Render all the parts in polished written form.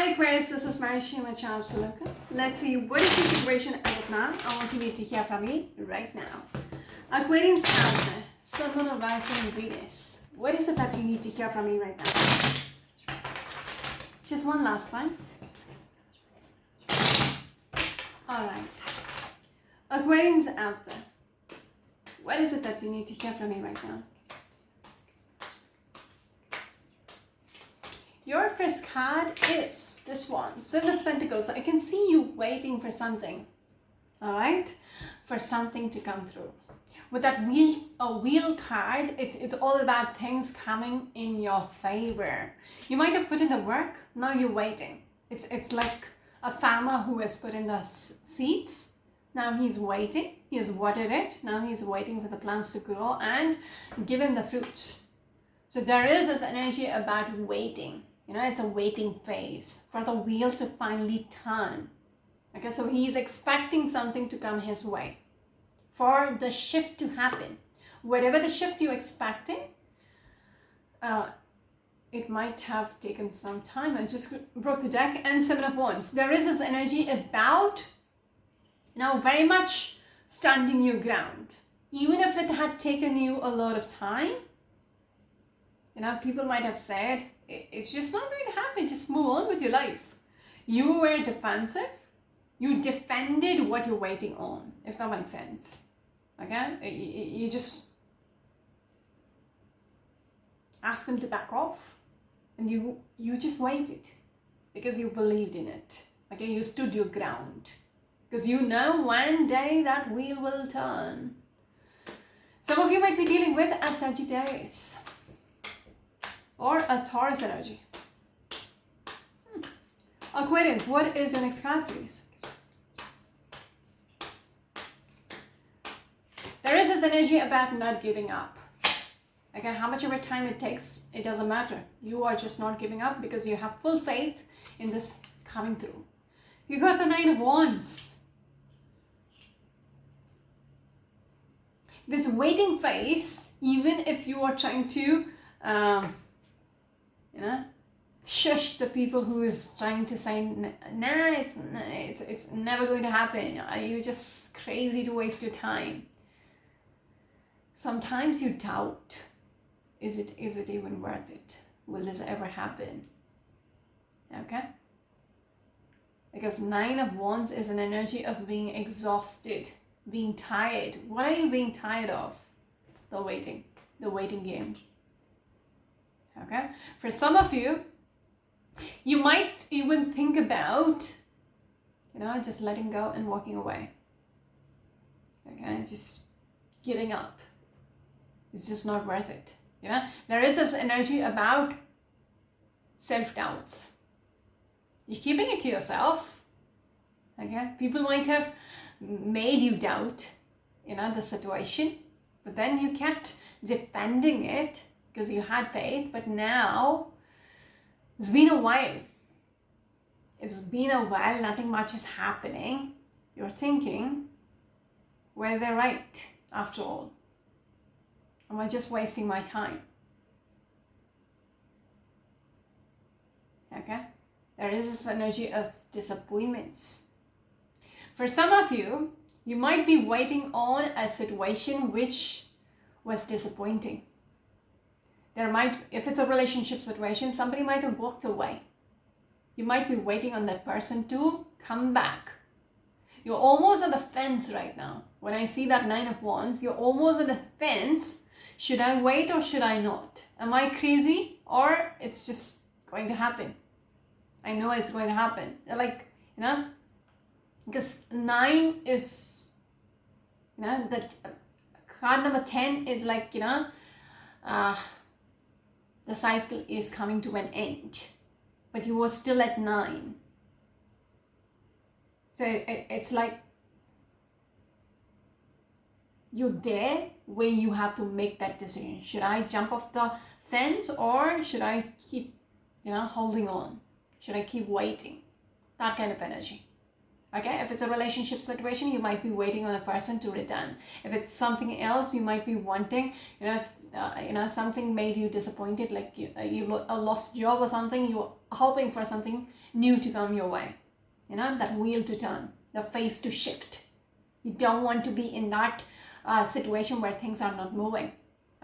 Hi Aquarius, this is Marishi, my channel Shalaka. Let's see, what is the situation as of now? I want you to hear from me right now. Aquarius Cancer, Sun, Moon, Rising, and Venus. What is it that you need to hear from me right now? Just one last time. Alright. Aquarius out there. What is it that you need to hear from me right now? Your first card is this one, Seven of Pentacles. I can see you waiting for something, all right? For something to come through. With that wheel card, it's all about things coming in your favor. You might have put in the work, now you're waiting. It's like a farmer who has put in the seeds. Now he's waiting, he has watered it. Now he's waiting for the plants to grow and give him the fruits. So there is this energy about waiting. You know, it's a waiting phase for the wheel to finally turn. Okay, so he's expecting something to come his way, for the shift to happen. Whatever the shift you're expecting, it might have taken some time. I just broke the deck and Seven of Wands. There is this energy about, very much standing your ground. Even if it had taken you a lot of time, people might have said, it's just not going to happen, just move on with your life. You were defensive. You defended what you're waiting on, if that makes sense. Okay? You just asked them to back off. And you just waited because you believed in it. Okay? You stood your ground. Because you know one day that wheel will turn. Some of you might be dealing with a Sagittarius or a Taurus energy. Aquarius, what is your next card, please? There is this energy about not giving up. Okay, how much of your time it takes, it doesn't matter. You are just not giving up because you have full faith in this coming through. You got the Nine of Wands. This waiting phase, even if you are trying to shush the people who is trying to say, nah, it's never going to happen. Are you just crazy to waste your time? Sometimes you doubt, is it even worth it? Will this ever happen? Okay? Because Nine of Wands is an energy of being exhausted, being tired. What are you being tired of? The waiting game. Okay? For some of you, you might even think about, just letting go and walking away. Okay? Just giving up. It's just not worth it. There is this energy about self-doubts. You're keeping it to yourself. Okay? People might have made you doubt, the situation, but then you kept defending it because you had faith. But now it's been a while. Nothing much is happening. You're thinking, were they right after all? Am I just wasting my time? Okay? There is this energy of disappointments. For some of you, you might be waiting on a situation which was disappointing. If it's a relationship situation, somebody might have walked away. You might be waiting on that person to come back. You're almost on the fence right now. When I see that Nine of Wands, you're almost on the fence. Should I wait or should I not? Am I crazy or it's just going to happen? I know it's going to happen. Because 9 is, that card number 10 is like, the cycle is coming to an end, but you were still at 9. So it's like you're there where you have to make that decision. Should I jump off the fence or should I keep, holding on? Should I keep waiting? That kind of energy. Okay, if it's a relationship situation, you might be waiting on a person to return. If it's something else, you might be wanting, if something made you disappointed, like you lost job or something, you're hoping for something new to come your way. That wheel to turn, the face to shift. You don't want to be in that situation where things are not moving.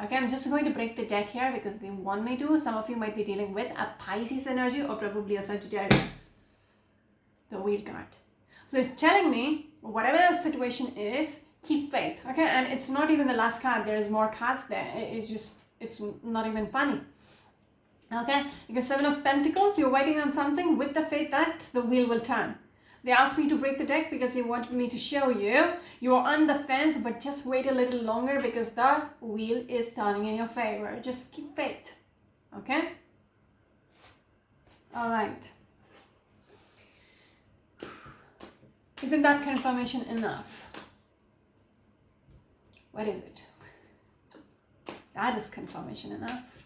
Okay, I'm just going to break the deck here because they want me to. Some of you might be dealing with a Pisces energy or probably a Sagittarius. The wheel card. So it's telling me, whatever the situation is, keep faith. Okay, and it's not even the last card. There's more cards there. It's not even funny. Okay, because 7 of Pentacles, you're waiting on something with the faith that the wheel will turn. They asked me to break the deck because they wanted me to show you you're on the fence, but just wait a little longer because the wheel is turning in your favor. Just keep faith. Okay? All right. Isn't that confirmation enough? What is it? That is confirmation enough.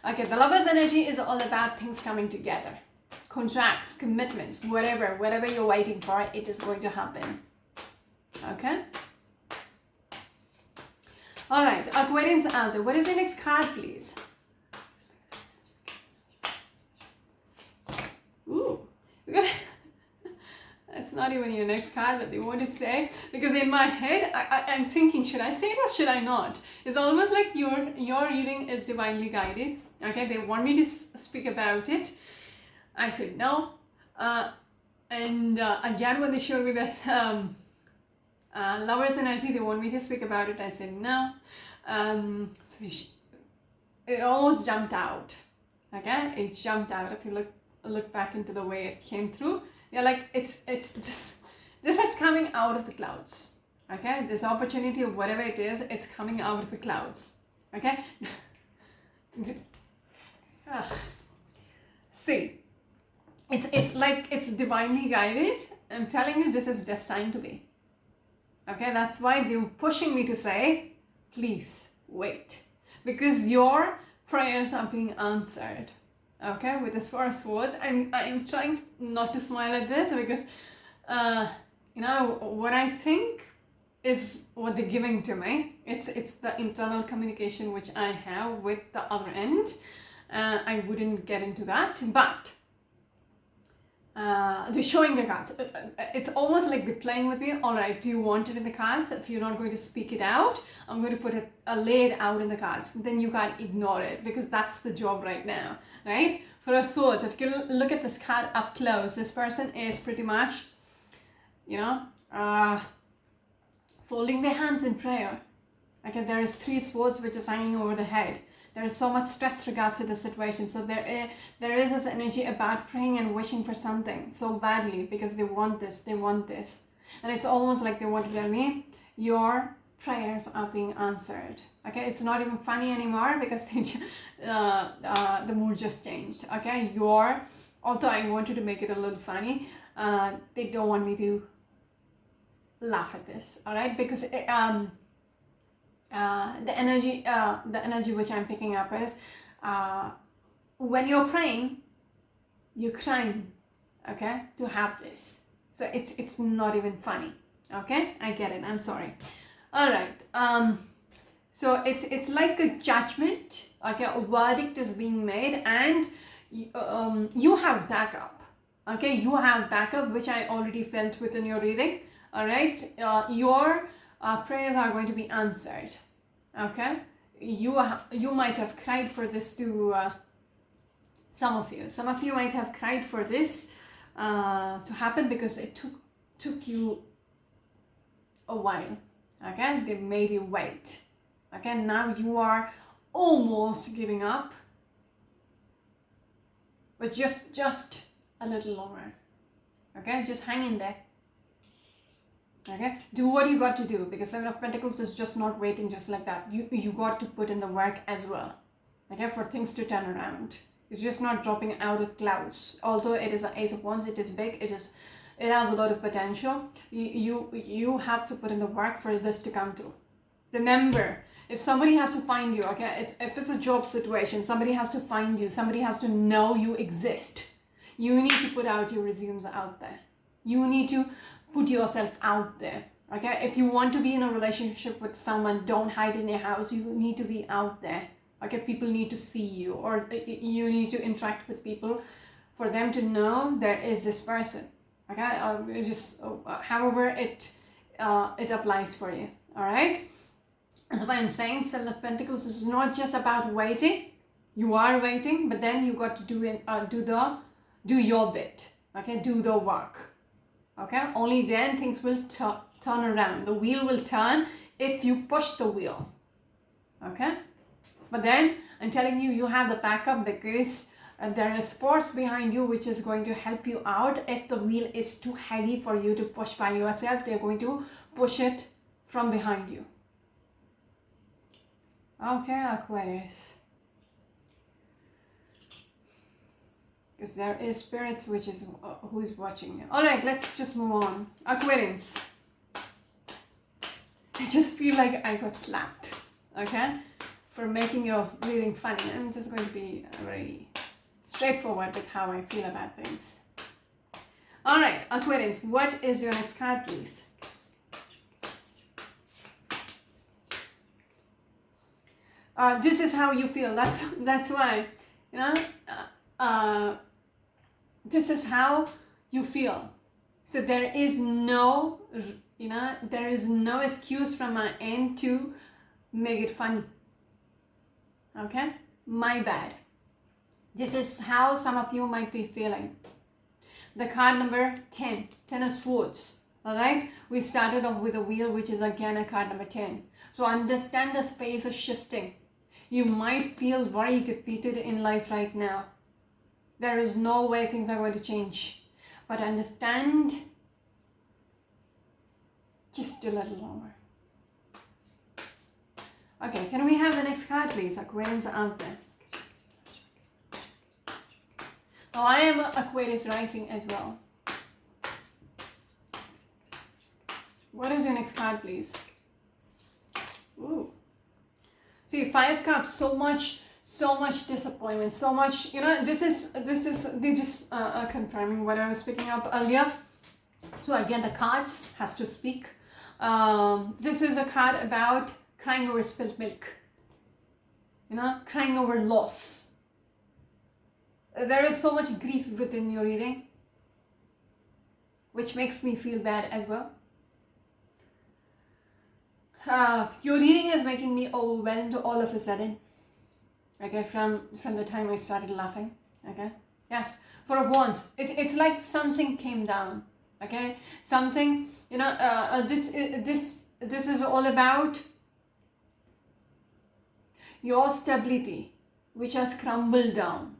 Okay, the Lover's energy is all about things coming together. Contracts, commitments, whatever you're waiting for, it is going to happen. Okay? All right, Aquarians out there, what is your next card, please? Ooh, it's not even your next card, but they want to say, because in my head, I'm thinking, should I say it or should I not? It's almost like your reading is divinely guided. Okay, they want me to speak about it. I said no, and again when they showed me that Lover's energy, they want me to speak about it. I said no. So it almost jumped out. Okay, it jumped out. If you look back into the way it came through, you're like it's this is coming out of the clouds. Okay, this opportunity of whatever it is, it's coming out of the clouds. Okay. See. It's like it's divinely guided. I'm telling you, this is destined to be. Okay, that's why they're pushing me to say, please wait. Because your prayers are being answered. Okay, with this Four of Swords, I'm trying not to smile at this because, what I think is what they're giving to me. It's the internal communication which I have with the other end. I wouldn't get into that, but they're showing the cards. It's almost like they're playing with me. All right, do you want it in the cards? If you're not going to speak it out, I'm going to put it lay it out in the cards. Then you can't ignore it because that's the job right now, right? For a Swords, if you look at this card up close, this person is pretty much, folding their hands in prayer. Okay, there is 3 swords which is hanging over the head. There is so much stress regards to the situation. So there is this energy about praying and wishing for something so badly because they want this. And it's almost like they want to tell me, your prayers are being answered. Okay, it's not even funny anymore because the mood just changed. Okay, although I wanted to make it a little funny, they don't want me to laugh at this. All right, because the energy which I'm picking up is when you're praying, you're crying, okay, to have this. So it's not even funny. Okay, I get it. I'm sorry. All right. So it's like a judgment. Okay, a verdict is being made, and you have backup. Okay, you have backup, which I already felt within your reading. All right, your prayers are going to be answered. Okay, you might have cried for this to some of you might have cried for this to happen because it took you a while. Okay, they made you wait. Okay, now you are almost giving up, but just a little longer. Okay, just hang in there. Okay, do what you got to do, because 7 of Pentacles is just not waiting just like that. You got to put in the work as well. Okay, for things to turn around. It's just not dropping out of clouds. Although it is an Ace of Wands, it is big, it has a lot of potential. You have to put in the work for this to come through. Remember, if somebody has to find you, okay, if it's a job situation, somebody has to find you, somebody has to know you exist. You need to put out your resumes out there. You need to put yourself out there. Okay, if you want to be in a relationship with someone, don't hide in your house. You need to be out there. Okay, people need to see you, or you need to interact with people for them to know there is this person. Okay, however it applies for you. All right. That's why I'm saying Seven of Pentacles is not just about waiting. You are waiting, but then you got to do your bit. Okay, do the work. Okay, only then things will turn around. The wheel will turn if you push the wheel. Okay, but then I'm telling you, you have the backup, because there is force behind you which is going to help you out. If the wheel is too heavy for you to push by yourself, they're going to push it from behind you. Okay, Aquarius. Because there is spirits which is who is watching you. All right, let's just move on. Aquarians. I just feel like I got slapped. Okay, for making your reading funny. I'm just going to be very straightforward with how I feel about things. All right, Aquarians, what is your next card, please? This is how you feel. That's why, you know. This is how you feel. So there is no, there is no excuse from my end to make it funny. Okay, my bad. This is how some of you might be feeling. The card number 10 of Swords. All right, we started off with a wheel, which is again a card number 10. So understand the space is shifting. You might feel very defeated in life right now. There is no way things are going to change. But understand, just a little longer. Okay, can we have the next card, please? Aquarians out there. Well, I am Aquarius rising as well. What is your next card, please? Ooh. See, 5 cups, so much disappointment, so much, this is they just confirming what I was picking up earlier. So again, the cards has to speak. This is a card about crying over spilled milk, crying over loss. There is so much grief within your reading, which makes me feel bad as well. Your reading is making me overwhelmed all of a sudden. Okay, from the time I started laughing. Okay, yes, for once, it's like something came down. Okay, something, this is all about your stability, which has crumbled down.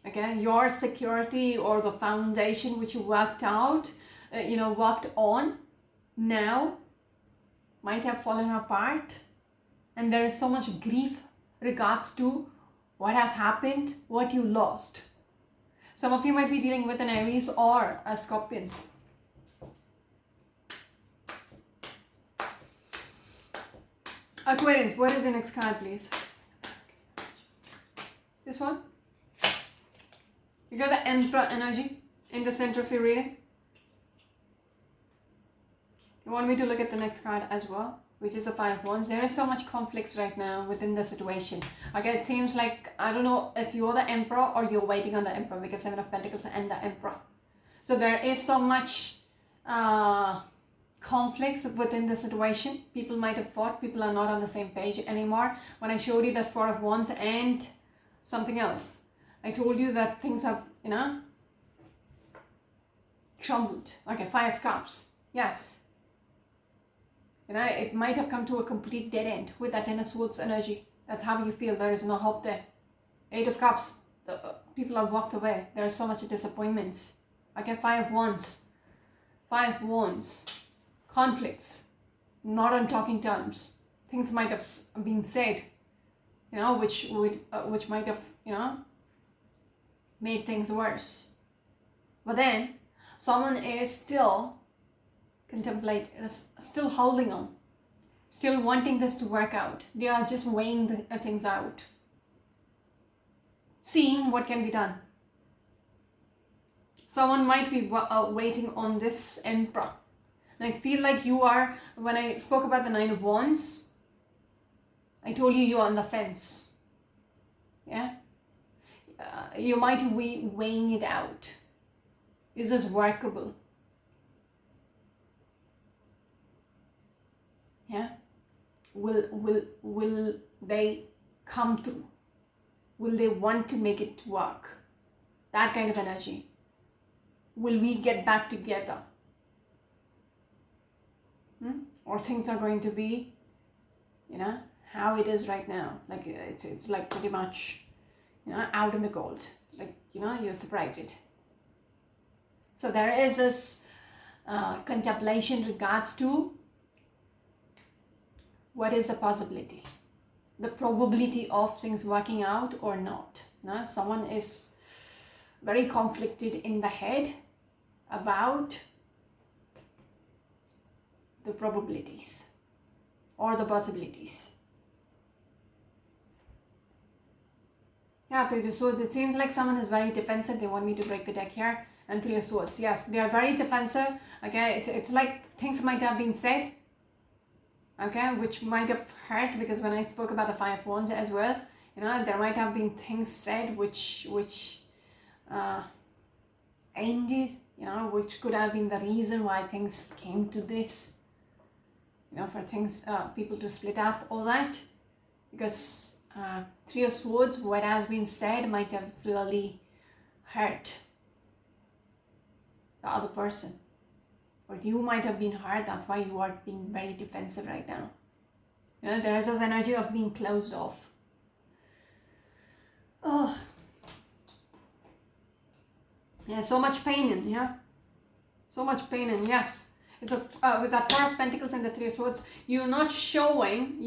Okay, your security or the foundation which you worked out, worked on, now might have fallen apart, and there is so much grief regards to what has happened, what you lost. Some of you might be dealing with an Aries or a Scorpion. Aquarians, what is your next card, please? This one? You got the Emperor energy in the center of your reading. You want me to look at the next card as well, which is a 5 of Wands. There is so much conflicts right now within the situation. Okay, it seems like, I don't know if you're the Emperor or you're waiting on the Emperor, because 7 of Pentacles and the Emperor. So there is so much conflicts within the situation. People might have fought. People are not on the same page anymore. When I showed you that 4 of Wands and something else, I told you that things have, crumbled. Okay, 5 of Cups. Yes. It might have come to a complete dead end with that 10 of Swords energy. That's how you feel. There is no hope there. 8 of Cups. People have walked away. There is so much disappointments. Okay, 5 of Wands. 5 of Wands. Conflicts. Not on talking terms. Things might have been said, which might have, made things worse. But then, someone is still still holding on, still wanting this to work out. They are just weighing the things out, seeing what can be done. Someone might be waiting on this Emperor. And I feel like you are, when I spoke about the Nine of Wands, I told you you're on the fence. Yeah? You might be weighing it out. Is this workable? Yeah? Will they come through? Will they want to make it work? That kind of energy. Will we get back together? Or things are going to be, how it is right now. Like it's like pretty much, out in the cold. Like, you're separated. So there is this contemplation regards to what is the possibility, the probability of things working out or not. Someone is very conflicted in the head about the probabilities or the possibilities. Yeah, Page of Swords. It seems like someone is very defensive. They want me to break the deck here. And Three of Swords. Yes, they are very defensive. Okay, it's like things might have been said. Okay, which might have hurt, because when I spoke about the Five of Wands as well, there might have been things said which ended, which could have been the reason why things came to this. For things, people to split up, all that. Because Three of Swords, what has been said might have really hurt the other person. Or you might have been hurt, that's why you are being very defensive right now. There is this energy of being closed off. Oh. Yeah, so much pain in, yeah? So much pain in, yes. It's with that Four of Pentacles and the Three of Swords, you're not showing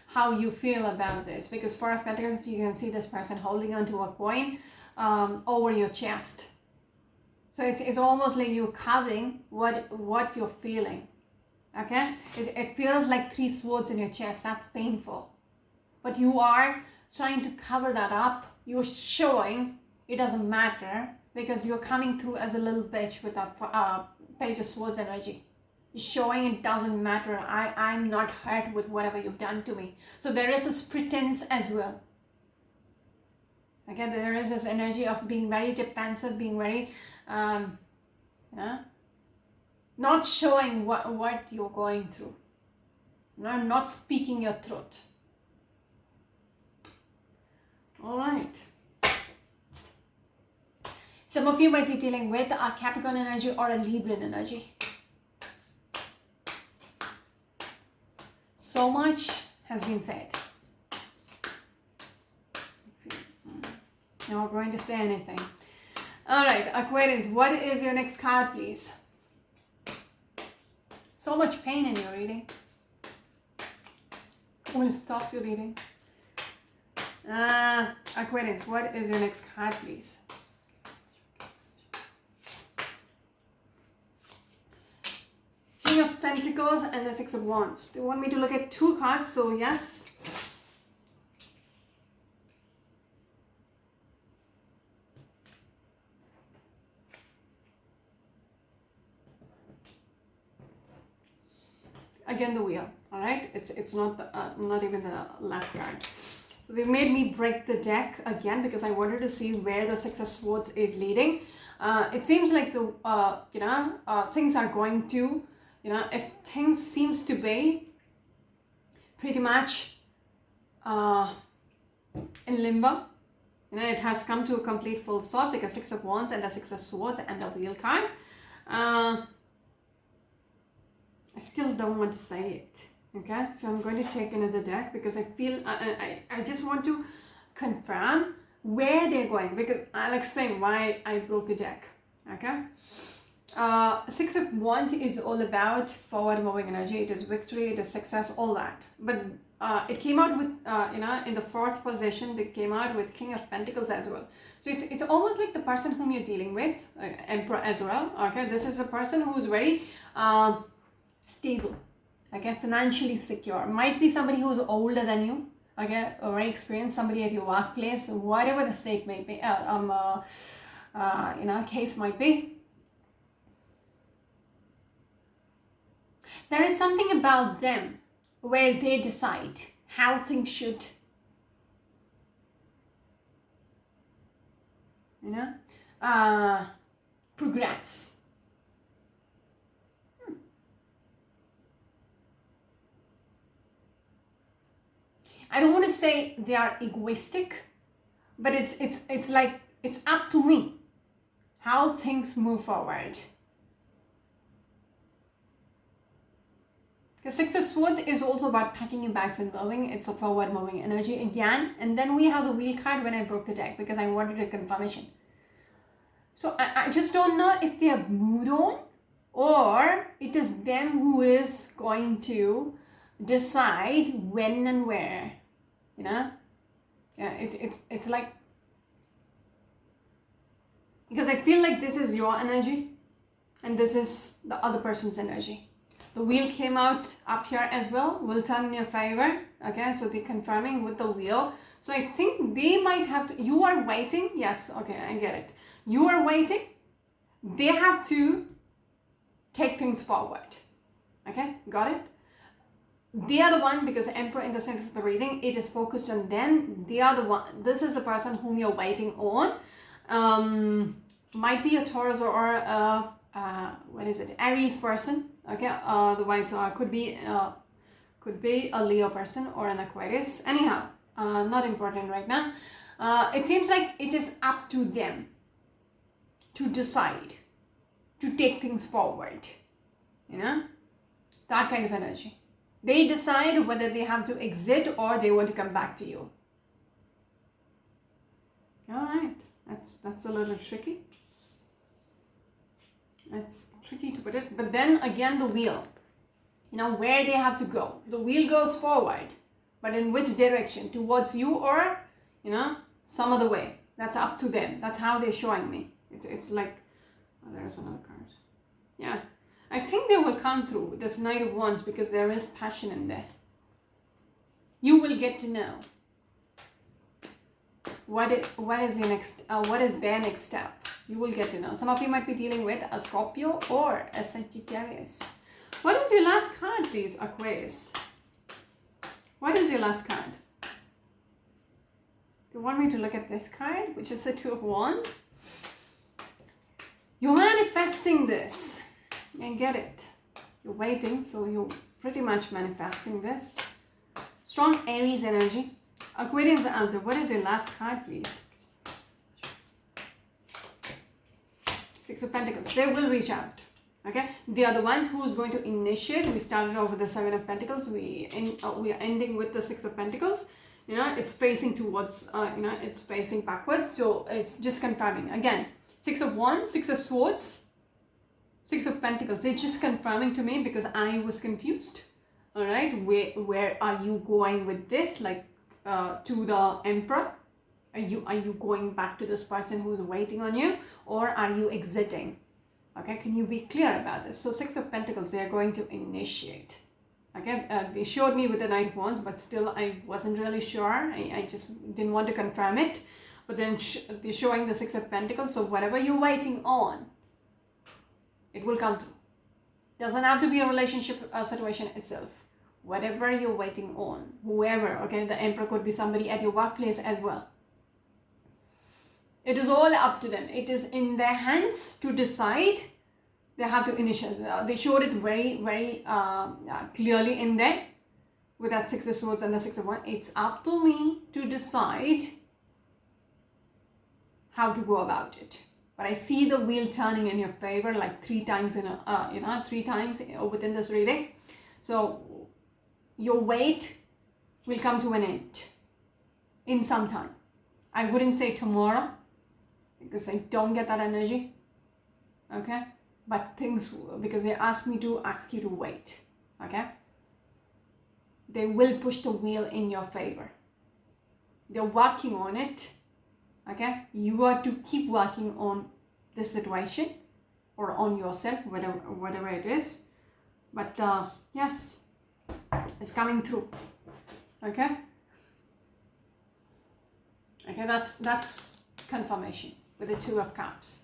how you feel about this. Because Four of Pentacles, you can see this person holding onto a coin over your chest. So it's almost like you're covering what you're feeling. Okay? It feels like three swords in your chest. That's painful. But you are trying to cover that up. You're showing it doesn't matter, because you're coming through as a little bitch with that Page of Swords energy. You're showing it doesn't matter. I'm not hurt with whatever you've done to me. So there is this pretense as well. Again, there is this energy of being very defensive, being very, not showing what you're going through. Not speaking your truth. All right. Some of you might be dealing with a Capricorn energy or a Libran energy. So much has been said. Not going to say anything. All right, Aquarians, what is your next card, please? So much pain in your reading. I'm going to stop your reading. Aquarians, what is your next card, please? King of Pentacles and the Six of Wands. Do you want me to look at two cards? So yes. Again, the Wheel. All right, it's not not even the last card. So they made me break the deck again because I wanted to see where the Six of Swords is leading. It seems like the things are going to, if things seems to be pretty much in limbo, it has come to a complete full stop, because Six of Wands and the Six of Swords and the Wheel card. I still don't want to say it. Okay, so I'm going to take another deck because I feel I just want to confirm where they're going, because I'll explain why I broke the deck. Okay, Six of Wands is all about forward moving energy. It is victory, it is success, all that. But it came out with in the fourth position. They came out with King of Pentacles as well. So it's almost like the person whom you're dealing with, Emperor as well. Okay, this is a person who's very stable, okay, financially secure. Might be somebody who's older than you, okay, or very experienced, somebody at your workplace, whatever the stake may be, case might be. There is something about them where they decide how things should, progress. I don't want to say they are egoistic, but it's like it's up to me how things move forward. The Six of Swords is also about packing your bags and moving. It's a forward moving energy again. And then we have the Wheel card when I broke the deck because I wanted a confirmation. So I just don't know if they have moved on or it is them who is going to decide when and where. Yeah, it's like, because I feel like this is your energy and this is the other person's energy. The Wheel came out up here as well, will turn in your favor. Okay, so they're confirming with the Wheel. So I think they might have to, you are waiting. Yes, okay, I get it. You are waiting. They have to take things forward. Okay, got it? They are the one, because the Emperor in the center of the reading, it is focused on them. They are the one. This is the person whom you're waiting on. Might be a Taurus or a, Aries person. Okay, otherwise could be a Leo person or an Aquarius. Anyhow, not important right now. It seems like it is up to them to decide, to take things forward. That kind of energy. They decide whether they have to exit or they want to come back to you. All right, that's a little tricky. It's tricky to put it, but then again, the Wheel, where they have to go. The Wheel goes forward, but in which direction? Towards you or, some other way. That's up to them. That's how they're showing me. It's like, oh, there's another card. Yeah, I think they will come through with this Knight of Wands because there is passion in there. You will get to know what is their next step. You will get to know. Some of you might be dealing with a Scorpio or a Sagittarius. What is your last card, please, Aquarius? What is your last card? You want me to look at this card, which is the Two of Wands? You're manifesting this. And get it. You're waiting, so you're pretty much manifesting this. Strong Aries energy. Aquarians out there, what is your last card, please? Six of Pentacles. They will reach out. Okay, they are the ones who is going to initiate. We started off with the Seven of Pentacles. We are ending with the Six of Pentacles. It's facing towards. It's facing backwards. So it's just confirming again. Six of Wands, Six of Swords, Six of Pentacles. It's just confirming to me because I was confused. All right, where are you going with this? Like to the Emperor. Are you going back to this person who's waiting on you, or are you exiting? Okay, can you be clear about this? So Six of Pentacles, they are going to initiate. Okay, they showed me with the Knight of Wands, but still I wasn't really sure. I just didn't want to confirm it. But then they're showing the Six of Pentacles. So whatever you're waiting on, it will come through. Doesn't have to be a relationship situation itself. Whatever you're waiting on, whoever, okay, the Emperor could be somebody at your workplace as well. It is all up to them. It is in their hands to decide. They have to initiate. They showed it very, very clearly in there with that Six of Swords and the Six of Wands. It's up to me to decide how to go about it. But I see the wheel turning in your favor like 3 times within this reading. So your wait will come to an end in some time. I wouldn't say tomorrow because I don't get that energy. Okay, but things, because they asked me to ask you to wait. Okay, they will push the wheel in your favor. They're working on it. Okay, you are to keep working on this situation or on yourself, whatever it is. But yes, it's coming through. Okay, that's confirmation. with the Two of Cups.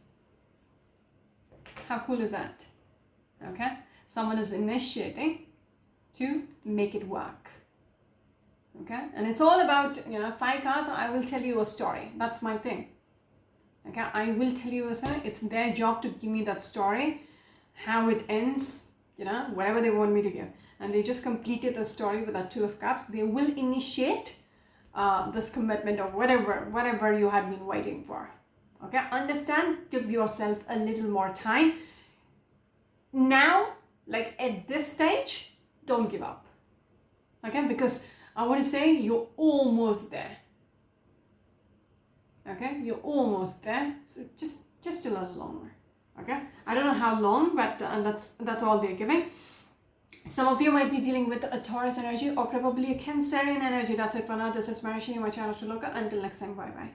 How cool is that? Okay, someone is initiating to make it work. Okay, and it's all about, 5 cards. I will tell you a story. That's my thing. Okay, I will tell you a story. It's their job to give me that story, how it ends, whatever they want me to give. And they just completed the story with that Two of Cups. They will initiate this commitment or whatever you had been waiting for. Okay, understand, give yourself a little more time. Now, like at this stage, don't give up. Okay, because I want to say you're almost there. Okay, you're almost there. So just a little longer. Okay, I don't know how long, but that's all they're giving. Some of you might be dealing with a Taurus energy or probably a Cancerian energy. That's it for now. This is Marishi, my channel to Loka. Until next time, bye bye.